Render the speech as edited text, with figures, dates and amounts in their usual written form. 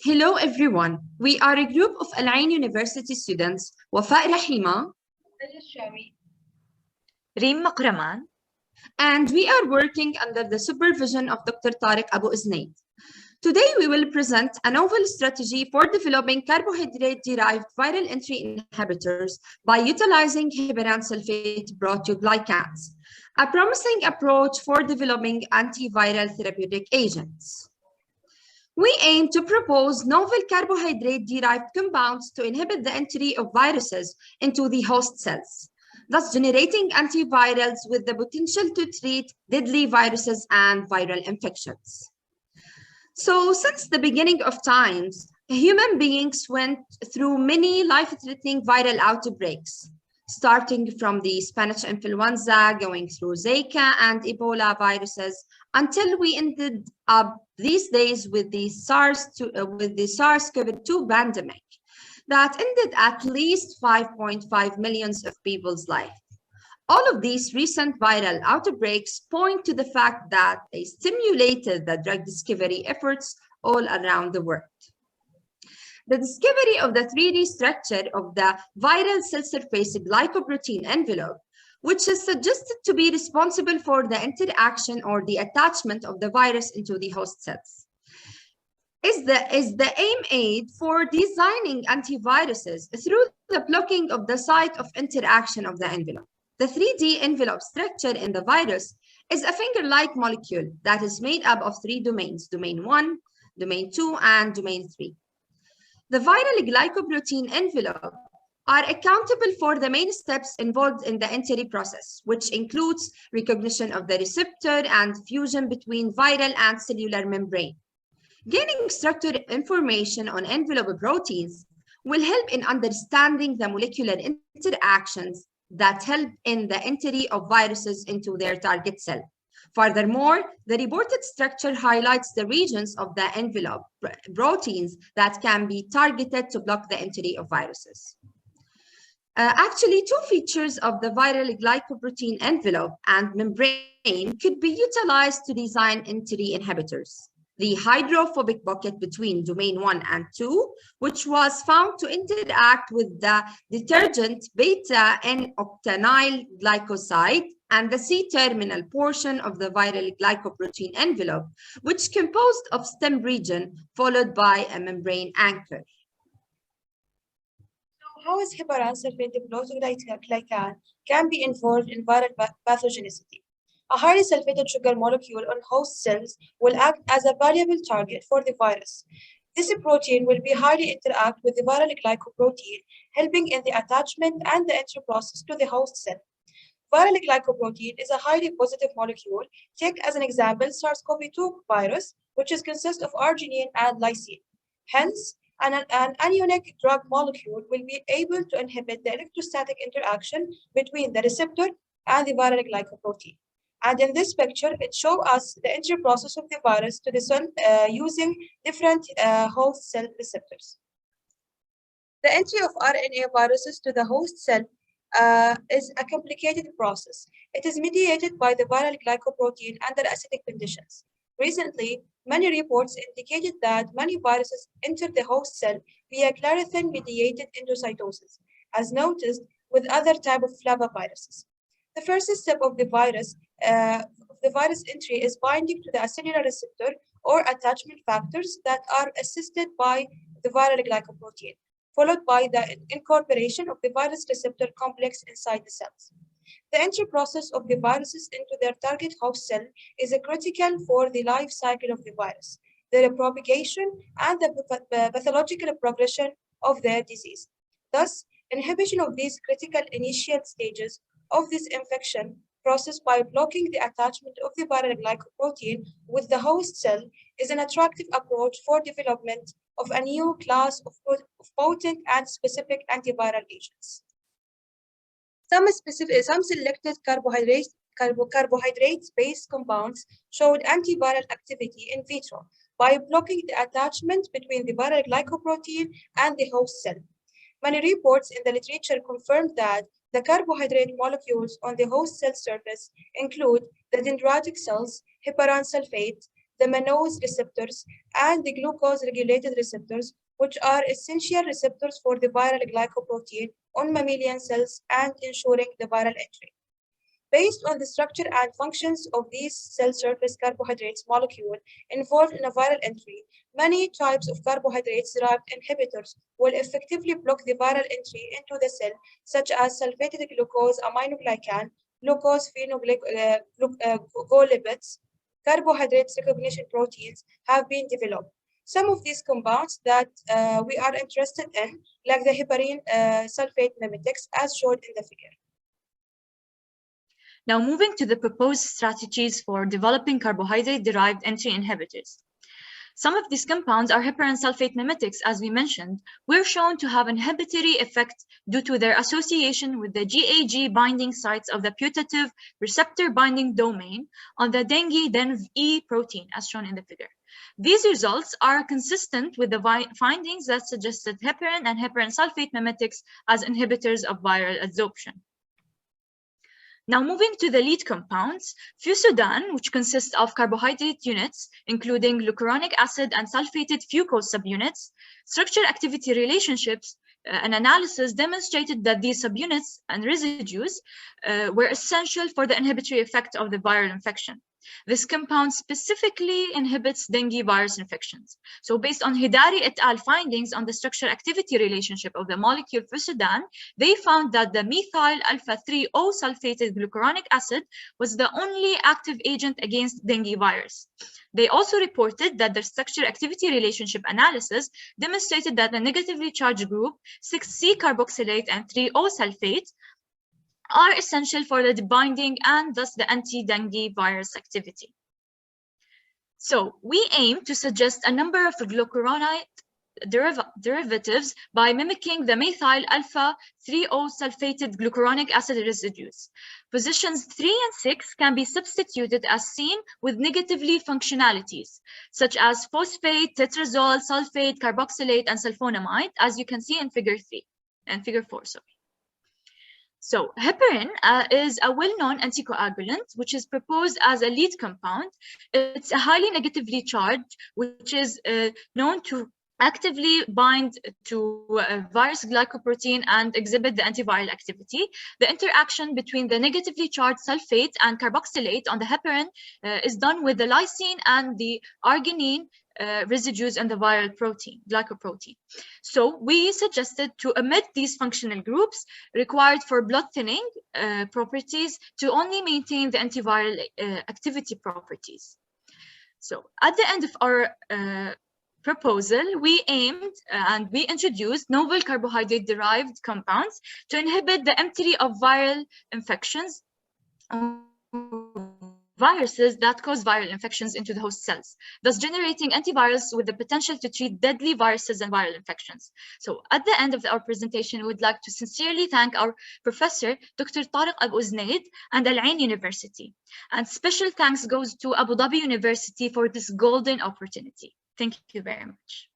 Hello everyone. We are a group of Al Ain University students, Wafa Rahima, Reem Makraman, and we are working under the supervision of Dr. Tariq Abu Isnaid. Today we will present a novel strategy for developing carbohydrate-derived viral entry inhibitors by utilizing Heparan sulfate proteoglycans, a promising approach for developing antiviral therapeutic agents. We aim to propose novel carbohydrate-derived compounds to inhibit the entry of viruses into the host cells, thus generating antivirals with the potential to treat deadly viruses and viral infections. So, since the beginning of times, human beings went through many life-threatening viral outbreaks, starting from the Spanish influenza, going through Zika and Ebola viruses, until we ended up these days with the SARS-CoV-2 pandemic that ended at least 5.5 million of people's lives. All of these recent viral outbreaks point to the fact that they stimulated the drug discovery efforts all around the world. The discovery of the 3D structure of the viral cell surface glycoprotein envelope, which is suggested to be responsible for the interaction or the attachment of the virus into the host cells, is the aid for designing antiviruses through the blocking of the site of interaction of the envelope. The 3D envelope structure in the virus is a finger-like molecule that is made up of three domains, domain 1, domain 2, and domain 3. The viral glycoprotein envelope are accountable for the main steps involved in the entry process, which includes recognition of the receptor and fusion between viral and cellular membrane. Gaining structured information on envelope proteins will help in understanding the molecular interactions that help in the entry of viruses into their target cell. Furthermore, the reported structure highlights the regions of the envelope proteins that can be targeted to block the entry of viruses. Actually, two features of the viral glycoprotein envelope and membrane could be utilized to design entry inhibitors. The hydrophobic pocket between domain 1 and 2, which was found to interact with the detergent beta-N-octanyl glycoside, and the C-terminal portion of the viral glycoprotein envelope, which composed of stem region followed by a membrane anchor. How is heparan sulfate proteoglycan can be involved in viral pathogenicity? A highly sulfated sugar molecule on host cells will act as a valuable target for the virus. This protein will be highly interact with the viral glycoprotein, helping in the attachment and the entry process to the host cell. Viral glycoprotein is a highly positive molecule. Take as an example SARS-CoV-2 virus, which consists of arginine and lysine. Hence, an anionic drug molecule will be able to inhibit the electrostatic interaction between the receptor and the viral glycoprotein. And in this picture, it shows us the entry process of the virus to the cell using different host cell receptors. The entry of RNA viruses to the host cell is a complicated process. It is mediated by the viral glycoprotein under acidic conditions. Recently, many reports indicated that many viruses enter the host cell via clarithin-mediated endocytosis, as noticed with other types of flaviviruses. The first step of the virus entry is binding to the acellular receptor or attachment factors that are assisted by the viral glycoprotein, followed by the incorporation of the virus receptor complex inside the cells. The entry process of the viruses into their target host cell is critical for the life cycle of the virus, their propagation, and the pathological progression of their disease. Thus, inhibition of these critical initial stages of this infection process by blocking the attachment of the viral glycoprotein with the host cell is an attractive approach for development of a new class of potent and specific antiviral agents. Some selected carbohydrate-based compounds showed antiviral activity in vitro by blocking the attachment between the viral glycoprotein and the host cell. Many reports in the literature confirmed that the carbohydrate molecules on the host cell surface include the dendritic cells, heparan sulfate, the mannose receptors, and the glucose-regulated receptors, which are essential receptors for the viral glycoprotein on mammalian cells and ensuring the viral entry. Based on the structure and functions of these cell surface carbohydrates molecule involved in a viral entry, many types of carbohydrate-derived inhibitors will effectively block the viral entry into the cell, such as sulfated glucose aminoglycan, glucose phenoglycolipids, carbohydrate recognition proteins have been developed. Some of these compounds that we are interested in, like the heparin sulfate mimetics, as shown in the figure. Now moving to the proposed strategies for developing carbohydrate-derived entry inhibitors. Some of these compounds are heparan sulfate mimetics, as we mentioned, were shown to have inhibitory effect due to their association with the GAG binding sites of the putative receptor binding domain on the dengue-denve protein, as shown in the figure. These results are consistent with the findings that suggested heparin and heparan sulfate mimetics as inhibitors of viral adsorption. Now moving to the lead compounds, fusodan, which consists of carbohydrate units, including glucuronic acid and sulfated fucose subunits, structure-activity relationships, an analysis demonstrated that these subunits and residues were essential for the inhibitory effect of the viral infection. This compound specifically inhibits dengue virus infections. So based on Hidari et al. Findings on the structure-activity relationship of the molecule fusodan, they found that the methyl alpha-3O sulfated glucuronic acid was the only active agent against dengue virus. They also reported that the structure-activity relationship analysis demonstrated that the negatively charged group 6C carboxylate and 3O sulfate are essential for the binding and thus the anti-dengue virus activity. So we aim to suggest a number of glucuronide derivatives by mimicking the methyl alpha-3O sulfated glucuronic acid residues. Positions 3 and 6 can be substituted as seen with negatively functionalities, such as phosphate, tetrazole, sulfate, carboxylate, and sulfonamide, as you can see in figure 4, sorry. So heparin is a well-known anticoagulant, which is proposed as a lead compound. It's a highly negatively charged, which is known to actively bind to virus glycoprotein and exhibit the antiviral activity. The interaction between the negatively charged sulfate and carboxylate on the heparin is done with the lysine and the arginine residues in the viral protein, glycoprotein. So we suggested to omit these functional groups required for blood thinning properties to only maintain the antiviral activity properties. So at the end of our proposal, we aimed and we introduced novel carbohydrate-derived compounds to inhibit the entry of viral infections, viruses that cause viral infections into the host cells, thus generating antivirals with the potential to treat deadly viruses and viral infections. So at the end of our presentation, we would like to sincerely thank our professor, Dr. Tariq Abu Uznaid and Al Ain University. And special thanks goes to Abu Dhabi University for this golden opportunity. Thank you very much.